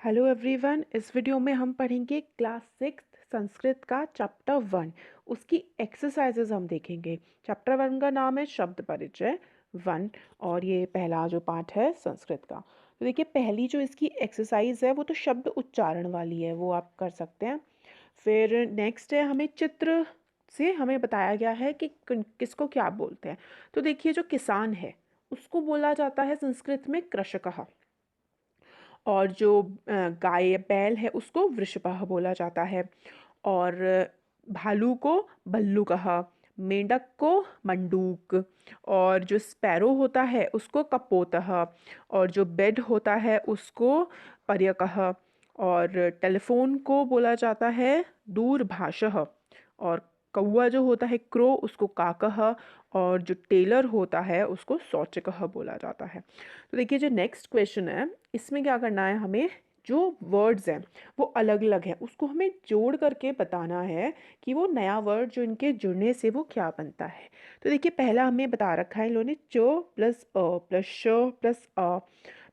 Hello everyone. इस video में हम पढ़ेंगे क्लास 6 संस्कृत का चैप्टर 1। उसकी एक्सरसाइजेज हम देखेंगे। चैप्टर 1 का नाम है शब्द परिचय 1 और ये पहला जो पार्ट है संस्कृत का। तो देखिए, पहली जो इसकी एक्सरसाइज है वो तो शब्द उच्चारण वाली है, वो आप कर सकते हैं। फिर नेक्स्ट है, हमें चित्र से हमें बताया गया है कि किसको क्या बोलते हैं। तो देखिए, जो किसान है उसको बोला जाता है संस्कृत में कृषकः। और जो गाय बैल है उसको वृषभः बोला जाता है। और भालू को भल्लुकः, मेंढक को मंडूक, और जो स्पैरो होता है उसको कपोतः, और जो बेड होता है उसको पर्यकः, और टेलीफोन को बोला जाता है दूरभाषः, और कौवा जो होता है क्रो उसको काकः, और जो टेलर होता है उसको शौचकः बोला जाता है। तो देखिए, जो नेक्स्ट क्वेश्चन है इसमें क्या करना है, हमें जो वर्ड्स हैं वो अलग अलग है उसको हमें जोड़ करके बताना है कि वो नया वर्ड जो इनके जुड़ने से वो क्या बनता है। तो देखिए, पहला हमें बता रखा है इन लोगों ने, चो प्लस अ प्लस श प्लस अ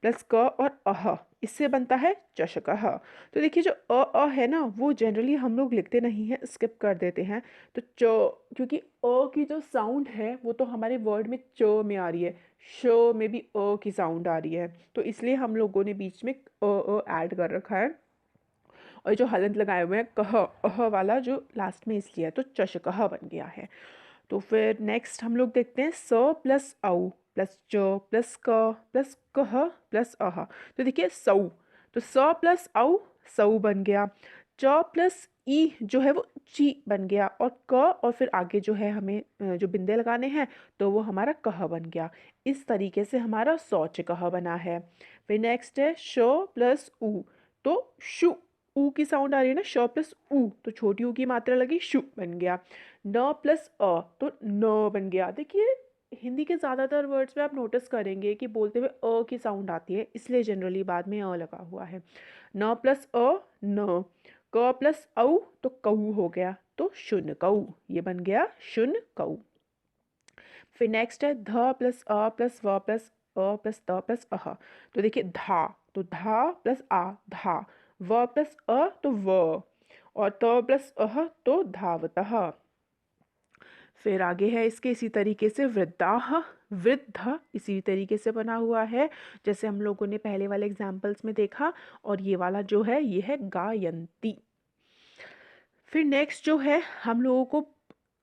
प्लस क और अह, इससे बनता है चषकः। तो देखिए, जो अ है ना वो जनरली हम लोग लिखते नहीं हैं, स्किप कर देते हैं। तो चो, क्योंकि अ की जो साउंड है वो तो हमारे वर्ड में च में आ रही है, श में भी अ की साउंड आ रही है, तो इसलिए हम लोगों ने बीच में ऐड कर रखा है। और जो हलंत लगाए हुए हैं कह अह वाला जो लास्ट में इसलिए है, तो चषकः बन गया है। तो फिर नेक्स्ट हम लोग देखते हैं स प्लस औ प्लस च प्लस क प्लस कह प्लस अह। तो देखिए सौ, तो स प्लस औ सौ बन गया। च प्लस ई जो है वो ची बन गया, और क और फिर आगे जो है हमें जो बिंदे लगाने हैं तो वो हमारा कह बन गया। इस तरीके से हमारा शौच कह बना है। फिर नेक्स्ट है श प्लस उ, तो शु, ऊ की साउंड आ रही है ना, श प्लस ऊ, तो छोटी ऊ की मात्रा लगी, शु बन गया। न प्लस अ, तो न बन गया। देखिए, हिंदी के ज़्यादातर वर्ड्स में आप नोटिस करेंगे कि बोलते हुए अ की साउंड आती है, इसलिए जनरली बाद में अ लगा हुआ है। न प्लस अ न, क प्लस औ तो कऊ हो गया, तो शुन कऊ, ये बन गया शुन कऊ। फिर नेक्स्ट है ध प्लस अ प्लस व प्लस अ प्लस त प्लस अह। तो देखिए धा, तो धा प्लस आ धा, व प्लस अ तो व, और त प्लस अह तो धावतः। फिर आगे है इसके इसी तरीके से वृद्धाः, वृद्ध इसी तरीके से बना हुआ है जैसे हम लोगों ने पहले वाले एग्जाम्पल्स में देखा। और ये वाला जो है ये है गायंती। फिर नेक्स्ट जो है हम लोगों को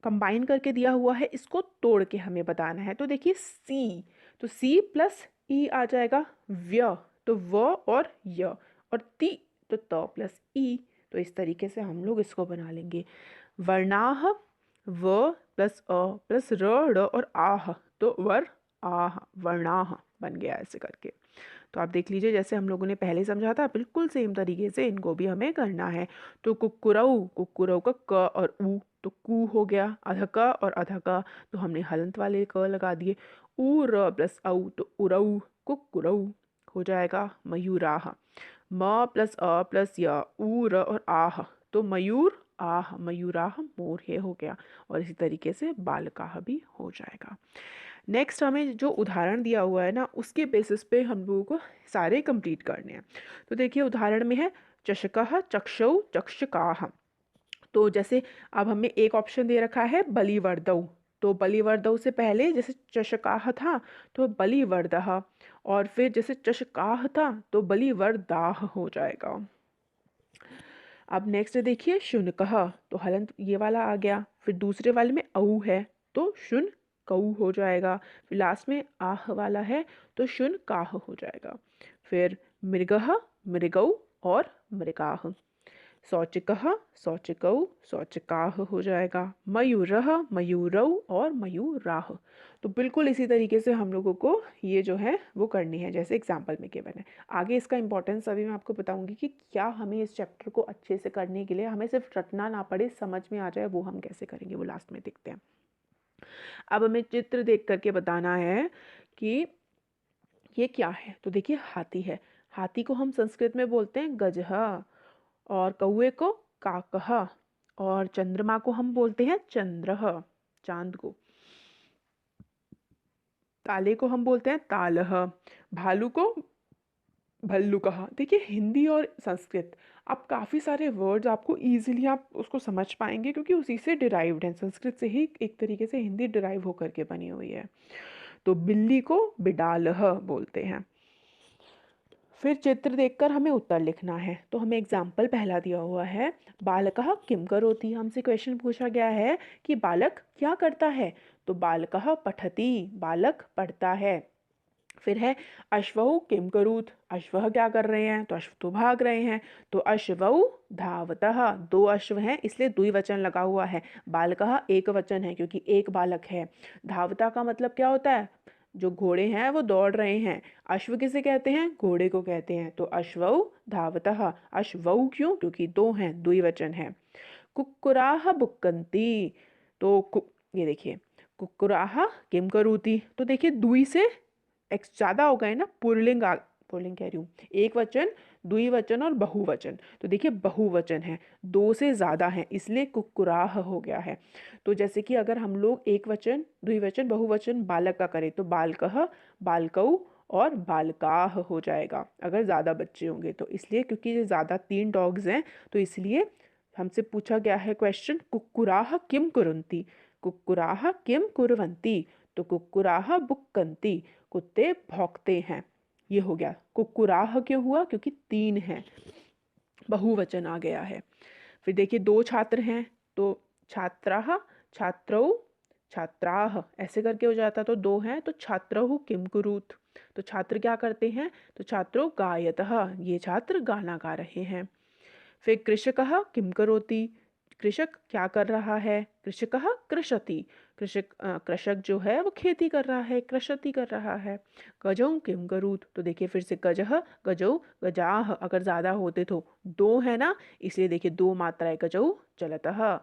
कंबाइन करके दिया हुआ है, इसको तोड़ के हमें बताना है। तो देखिए सी, तो सी प्लस ई आ जाएगा, व्य तो व और य, और ति तो त प्लस ई। तो इस तरीके से हम लोग इसको बना लेंगे। वर्णाह, व प्लस अ प्लस र ड और आह, तो वर आह, वर्णाह बन गया ऐसे करके। तो आप देख लीजिए, जैसे हम लोगों ने पहले समझा था बिल्कुल सेम तरीके से इनको भी हमें करना है। तो कुक्कुरऊ, कुक्कुरऊ का क और ऊ तो कू हो गया, अध क और अध क तो हमने हलंत वाले क लगा दिए। ऊ र प्लस औ तो उरऊ, कुक्कुरऊ हो जाएगा मयूराह। म प्लस अ प्लस य ऊ र और आह, तो मयूर आह, मयूराह मोर है हो गया। और इसी तरीके से बालकाह भी हो जाएगा। नेक्स्ट हमें जो उदाहरण दिया हुआ है ना उसके बेसिस पे हम लोगों को सारे कंप्लीट करने हैं। तो देखिए, उदाहरण में है चषकः चक्षौ चक्षकाः। तो जैसे अब हमें एक ऑप्शन दे रखा है बलिवर्दौ, तो बलिवर्दौ से पहले जैसे चषकाः था तो बलिवर्दः, और फिर जैसे चषकाः था तो बलिवर्दाः हो जाएगा। अब नेक्स्ट देखिए शुनकः, तो हलंत ये वाला आ गया। फिर दूसरे वाले में औ है तो शुन कऊ हो जाएगा। फिर लास्ट में आह वाला है तो शुन काह हो जाएगा। फिर मृगः मृगौ और मृगाः, शौचिकः शौचिकौ शौचिकाः हो जाएगा। मयूरः मयूरौ और मयूराः। तो बिल्कुल इसी तरीके से हम लोगों को ये जो है वो करनी है जैसे एग्जाम्पल में गिवन है। आगे इसका इंपॉर्टेंस अभी मैं आपको बताऊंगी कि क्या हमें इस चैप्टर को अच्छे से करने के लिए हमें सिर्फ रटना ना पड़े, समझ में आ जाए, वो हम कैसे करेंगे वो लास्ट में देखते हैं। अब हमें चित्र देख करके बताना है कि ये क्या है। तो देखिए हाथी है, हाथी को हम संस्कृत में बोलते हैं गजह, और कौए को काकः, और चंद्रमा को हम बोलते हैं चंद्रः, चांद को। ताले को हम बोलते हैं तालः, भालू को भल्लुकः। देखिए हिंदी और संस्कृत आप काफ़ी सारे वर्ड्स आपको ईज़िली आप उसको समझ पाएँगे क्योंकि उसी से डिराइव्ड हैं, संस्कृत से ही एक तरीके से हिंदी डिराइव होकर के बनी हुई है। तो बिल्ली को बिडालः बोलते हैं। फिर चित्र देखकर हमें उत्तर लिखना है। तो हमें एग्जाम्पल पहला दिया हुआ है, बालकः किम करोति। हमसे क्वेश्चन पूछा गया है कि बालक क्या करता है। तो बालकः पठति, बालक पढ़ता है। फिर है अश्वौ किम करूत, अश्व क्या कर रहे हैं। तो अश्व तो भाग रहे हैं। तो अश्वौ धावतः, दो अश्व हैं इसलिए द्विवचन लगा हुआ है। बालकः एक वचन है क्योंकि एक बालक है। धावता का मतलब क्या होता है, जो घोड़े हैं वो दौड़ रहे हैं। अश्व किसे कहते हैं, घोड़े को कहते हैं। तो अश्वौ धावतः, अश्वौ क्यों, क्योंकि दो हैं, द्विवचन है। कुक्कुराह बुक्कन्ति। तो ये देखिए कुक्कुराह किम करूती। तो देखिए दुई से एक्स ज़्यादा हो गए ना, पुल्लिंग कह रही हूँ, एक वचन, द्विवचन और बहुवचन। तो देखिए बहुवचन है, दो से ज़्यादा है इसलिए कुक्कुराह हो गया है। तो जैसे कि अगर हम लोग एक वचन, द्विवचन, बहुवचन बालक का करें तो बालकः, बालकौ और बालकाह हो जाएगा अगर ज़्यादा बच्चे होंगे तो। इसलिए क्योंकि ये ज़्यादा 3 डॉग्स हैं तो इसलिए हमसे पूछा गया है क्वेश्चन कुक्कुराह किम कुर्वन्ति। कुक्कुराह किम कुर्वन्ति। तो कुक्कुराह बुक्कन्ति, कुत्ते भौंकते हैं। ये हो गया। कुक्कुराह क्यों हुआ, क्योंकि 3 हैं, बहुवचन आ गया है। फिर देखिए दो छात्र हैं तो छात्राः, छात्रौ, छात्राः ऐसे करके हो जाता। तो दो हैं तो छात्रौ किम कुरुत। तो छात्र क्या करते हैं, तो छात्रो गायतः, ये छात्र गाना गा रहे हैं। फिर कृषकः किम करोति, कृषक क्या कर रहा है। कृषकः कृषति, कृषक जो है वो खेती कर रहा है, कृषति कर रहा है। गजौ किम करूत। तो देखिए फिर से गजः, गजौ, गजाः अगर ज़्यादा होते तो दो है ना, इसलिए देखिए दो मात्राएं। गजौ चलतः,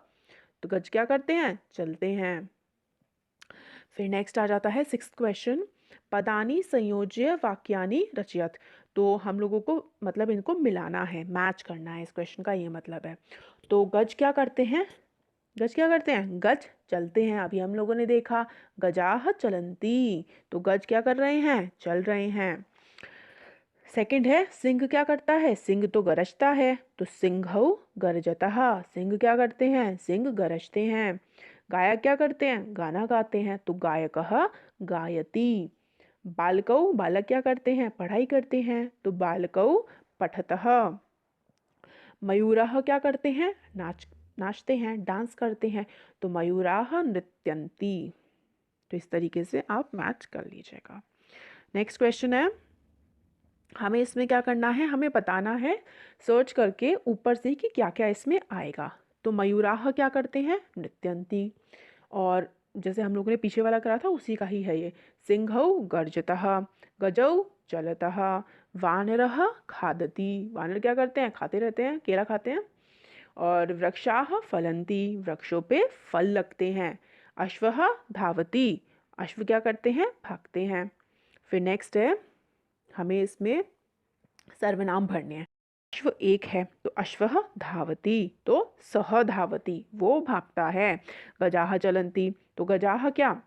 तो गज क्या करते हैं, चलते हैं। फिर नेक्स्ट आ जाता है 6th क्वेश्चन, पदानि संयोज्य वाक्यानि रचयत। तो हम लोगों को मतलब इनको मिलाना है, मैच करना है, इस क्वेश्चन का ये मतलब है। तो गज क्या करते हैं, गज क्या करते हैं, गज चलते हैं। अभी हम लोगों ने देखा गजाह चलंती, तो गज क्या कर रहे हैं, चल रहे हैं। सेकंड है सिंह क्या करता है, सिंह तो गरजता है। तो सिंघौ गरजतः, सिंह क्या करते हैं, सिंह गरजते हैं। गायक क्या करते हैं, गाना गाते हैं। तो गायकः गायति। बालकौ, बालक क्या करते हैं, पढ़ाई करते हैं। तो बालकौ पठतः। मयूराः क्या करते हैं, नाचते हैं, डांस करते हैं। तो मयूराः नृत्यन्ति। तो इस तरीके से आप मैच कर लीजिएगा। नेक्स्ट क्वेश्चन है, हमें इसमें क्या करना है, हमें बताना है सर्च करके ऊपर से कि क्या क्या इसमें आएगा। तो मयूराह क्या करते हैं, नृत्यंती। और जैसे हम लोगों ने पीछे वाला करा था उसी का ही है ये। सिंहौ गर्जतः, गजौ चलतः, वानरः खादति, वानर क्या करते हैं, खाते रहते हैं, केला खाते हैं। और वृक्षाः फलन्ति, वृक्षों पे फल लगते हैं। अश्वः धावति, अश्व क्या करते हैं, भागते हैं। फिर नेक्स्ट है, हमें इसमें सर्वनाम भरने हैं। अश्व एक है तो अश्वः धावति, तो सह धावति, वो भागता है। गजाः चलन्ति, तो गजाः क्या,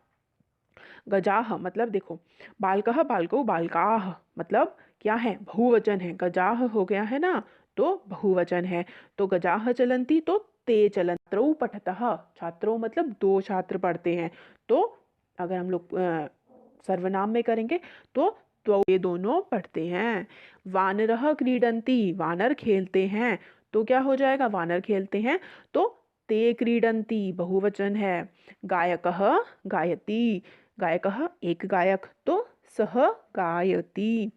गजाः मतलब देखो, बालकः बालकौ बालकाः मतलब क्या है, बहुवचन है। गजाः हो गया है ना, तो बहुवचन है। तो गजाः चलन्ति तो ते चलन्ति। छात्रौ पठतः, छात्रों मतलब दो छात्र पढ़ते हैं। तो अगर हम लोग सर्वनाम में करेंगे तो ये दोनों पढ़ते हैं। वानरः क्रीडन्ति, वानर खेलते हैं। तो क्या हो जाएगा, वानर खेलते हैं। तो ते क्रीडन्ति बहुवचन है। गायकः गायति, गायकः एक गायक, तो सह गायति।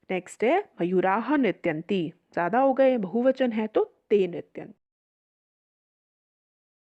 नेक्स्ट है मयूराः नृत्यन्ति, ज़्यादा हो गए, बहुवचन है तो ते नृत्यन्ति।